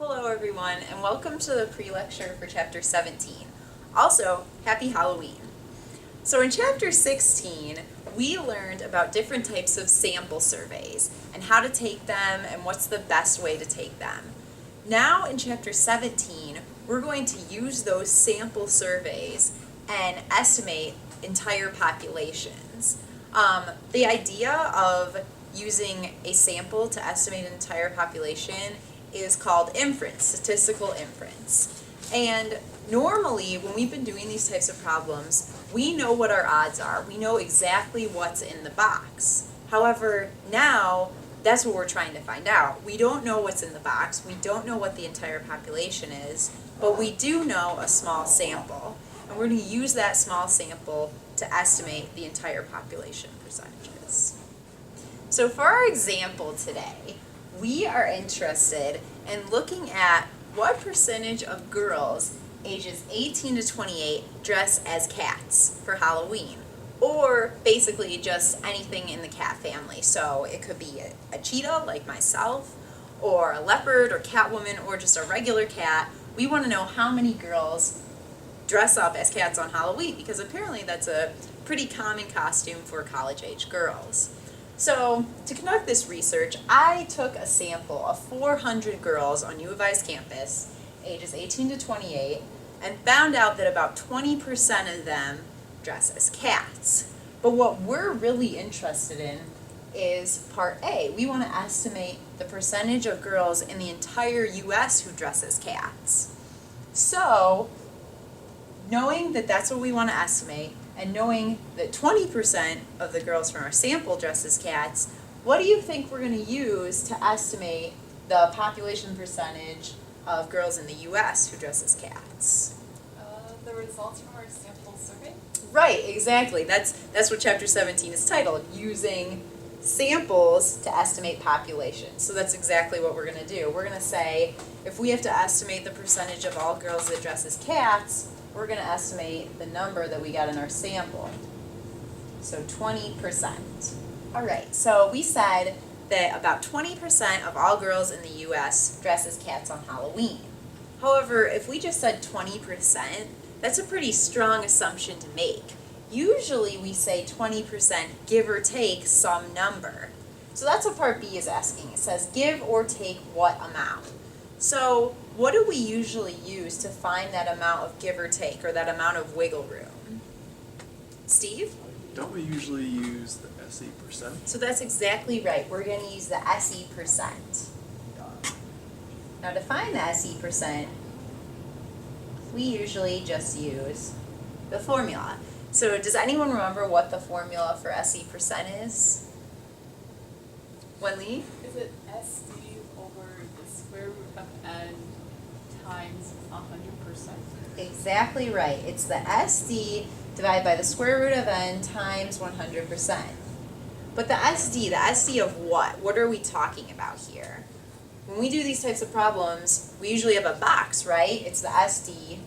Hello everyone, and welcome to the pre-lecture for Chapter 17. Also, Happy Halloween. So in Chapter 16, we learned about different types of sample surveys and how to take them and what's the best way to take them. Now in Chapter 17, we're going to use those sample surveys and estimate entire populations. The idea of using a sample to estimate an entire population is called inference, statistical inference. And normally, when we've been doing these types of problems, we know what our odds are. We know exactly what's in the box. However, now, that's what we're trying to find out. We don't know what's in the box. We don't know what the entire population is, but we do know a small sample. And we're going to use that small sample to estimate the entire population percentages. So for our example today, we are interested in looking at what percentage of girls ages 18 to 28 dress as cats for Halloween, or basically just anything in the cat family. So it could be a cheetah like myself, or a leopard or catwoman, or just a regular cat. We want to know how many girls dress up as cats on Halloween, because apparently that's a pretty common costume for college-age girls. So, to conduct this research, I took a sample of 400 girls on U of I's campus, ages 18 to 28, and found out that about 20% of them dress as cats. But what we're really interested in is part A. We want to estimate the percentage of girls in the entire U.S. who dress as cats. So, knowing that that's what we want to estimate, and knowing that 20% of the girls from our sample dress as cats, what do you think we're going to use to estimate the population percentage of girls in the U.S. who dress as cats? The results from our sample survey? Right, exactly. That's what Chapter 17 is titled, using samples to estimate population. So that's exactly what we're going to do. We're going to say, if we have to estimate the percentage of all girls that dress as cats, we're going to estimate the number that we got in our sample. So 20%. All right, so we said that about 20% of all girls in the U.S. dress as cats on Halloween. However, if we just said 20%, that's a pretty strong assumption to make. Usually we say 20%, give or take some number. So that's what part B is asking. It says give or take what amount. So what do we usually use to find that amount of give or take, or that amount of wiggle room? Steve? Don't we usually use the SE percent? So that's exactly right. We're going to use the SE percent. Now to find the SE percent, we usually just use the formula. So does anyone remember what the formula for SE percent is? Wenli? Is it SD over the square root of n times 100%? Exactly right. It's the SD divided by the square root of n times 100%. But the SD of what? What are we talking about here? When we do these types of problems, we usually have a box, right? It's the SD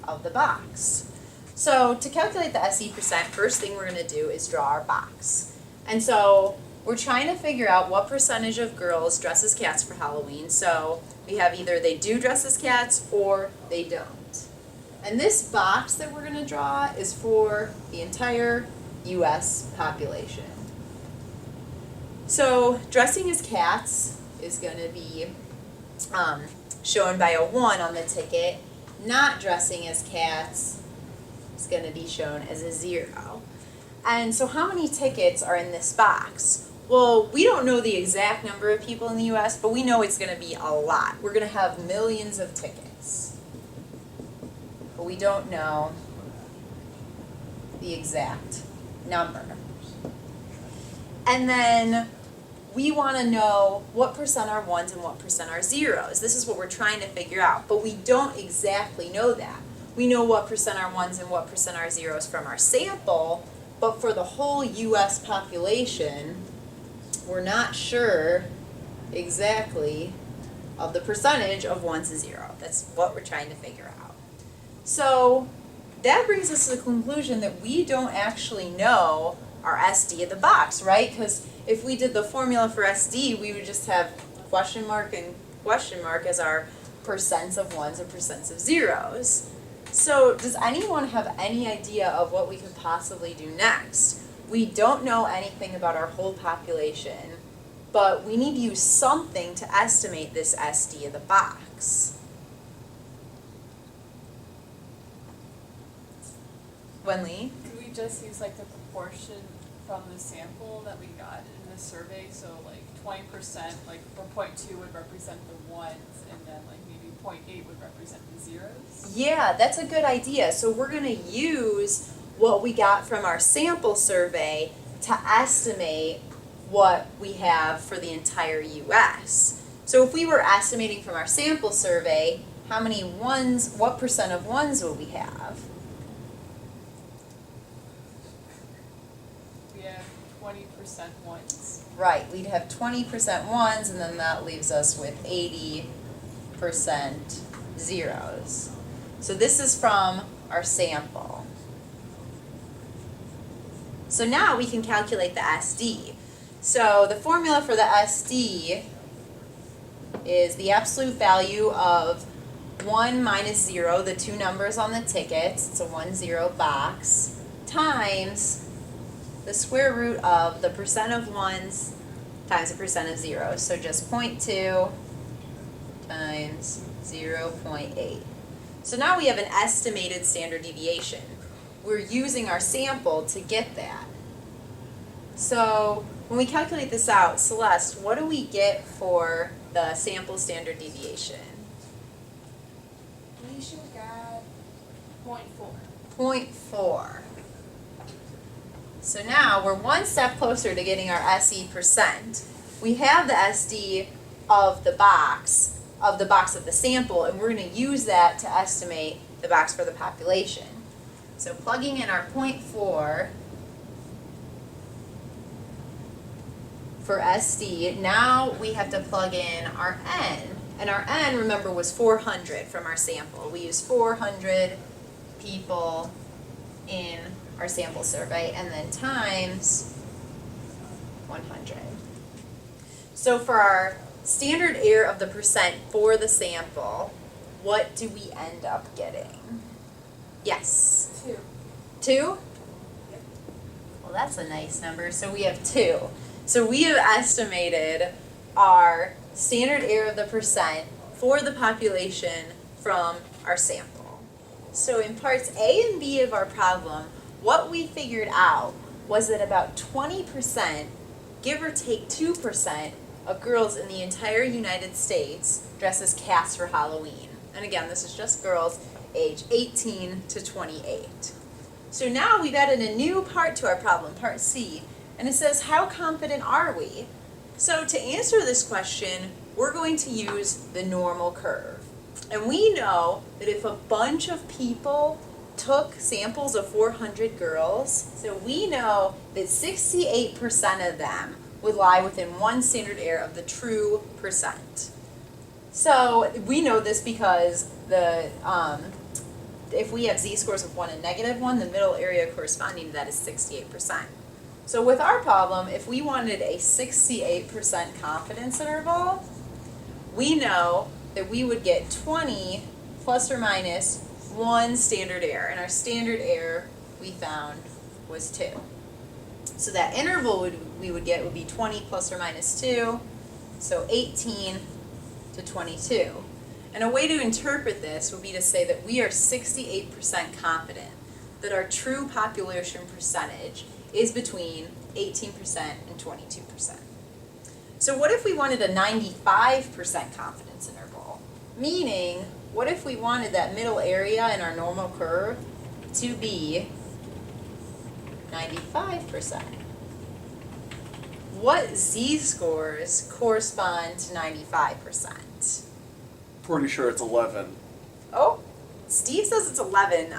of the box. So to calculate the SE percent, first thing we're going to do is draw our box. And so we're trying to figure out what percentage of girls dress as cats for Halloween. So we have either they do dress as cats or they don't. And this box that we're going to draw is for the entire U.S. population. So dressing as cats is going to be shown by a 1 on the ticket. Not dressing as cats is going to be shown as a 0. And so how many tickets are in this box? Well, we don't know the exact number of people in the U.S., but we know it's going to be a lot. We're going to have millions of tickets. But we don't know the exact number. And then we want to know what percent are 1s and what percent are 0s. This is what we're trying to figure out, but we don't exactly know that. We know what percent are 1s and what percent are 0s from our sample, but for the whole U.S. population, we're not sure exactly of the percentage of 1 to 0. That's what we're trying to figure out. So that brings us to the conclusion that we don't actually know our SD of the box, right? Because if we did the formula for SD, we would just have question mark and question mark as our percents of ones and percents of zeros. So does anyone have any idea of what we could possibly do next? We don't know anything about our whole population, but we need to use something to estimate this SD of the box. Wenli? Could we just use like the proportion from the sample that we got in the survey? So like 20%, like for 0.2 would represent the ones, and then like maybe 0.8 would represent the zeros? Yeah, that's a good idea. So we're going to use what we got from our sample survey to estimate what we have for the entire US. So if we were estimating from our sample survey, how many ones, what percent of ones will we have? We have 20% ones. Right, we'd have 20% ones, and then that leaves us with 80% zeros. So this is from our sample. So now we can calculate the SD. So the formula for the SD is the absolute value of 1 minus 0, the two numbers on the tickets, it's a 1-0 box, times the square root of the percent of ones times the percent of zeros. So just 0.2 times 0.8. So now we have an estimated standard deviation. We're using our sample to get that. So when we calculate this out, Celeste, what do we get for the sample standard deviation? We should get 0.4. 0.4. So now we're one step closer to getting our SE percent. We have the SD of the box of the sample, and we're going to use that to estimate the box for the population. So plugging in our 0.4 for SD, now we have to plug in our N. And our N, remember, was 400 from our sample. We used 400 people in our sample survey, and then times 100. So for our standard error of the percent for the sample, what do we end up getting? Yes? 2. 2? Well, that's a nice number. So we have 2. So we have estimated our standard error of the percent for the population from our sample. So in parts A and B of our problem, what we figured out was that about 20%, give or take 2%, of girls in the entire United States dress as cats for Halloween. And again, this is just girls age 18 to 28. So now we've added a new part to our problem, part C, and it says, how confident are we? So to answer this question, we're going to use the normal curve. And we know that if a bunch of people took samples of 400 girls, so we know that 68% of them would lie within one standard error of the true percent. So we know this because if we have z-scores of 1 and -1, the middle area corresponding to that is 68%. So with our problem, if we wanted a 68% confidence interval, we know that we would get 20 plus or minus 1 standard error, and our standard error we found was 2. So that interval we would get would be 20 plus or minus 2, so 18 to 22. And a way to interpret this would be to say that we are 68% confident that our true population percentage is between 18% and 22%. So what if we wanted a 95% confidence interval? Meaning, what if we wanted that middle area in our normal curve to be 95%? What z-scores correspond to 95%? Pretty sure it's 11. Oh, Steve says it's 11.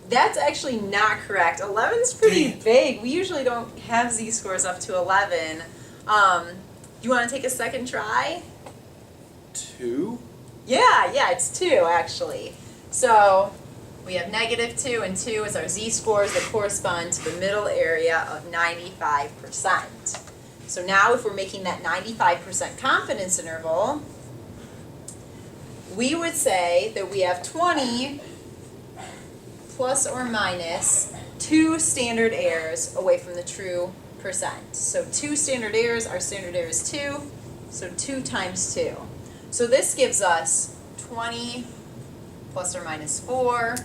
That's actually not correct. 11's pretty big. We usually don't have z-scores up to 11. Do you want to take a second try? 2? Yeah, it's 2 actually. So we have -2 and 2 as our z-scores that correspond to the middle area of 95%. So now if we're making that 95% confidence interval, we would say that we have 20 plus or minus 2 standard errors away from the true percent. So 2 standard errors, our standard error is 2, so 2 times 2. So this gives us 20 plus or minus 4,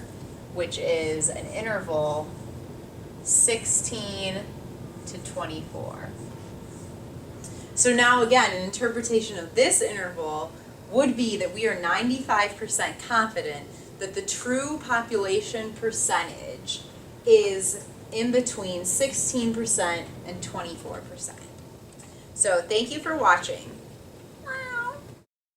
which is an interval 16 to 24. So now again, an interpretation of this interval would be that we are 95% confident that the true population percentage is in between 16% and 24%. So thank you for watching.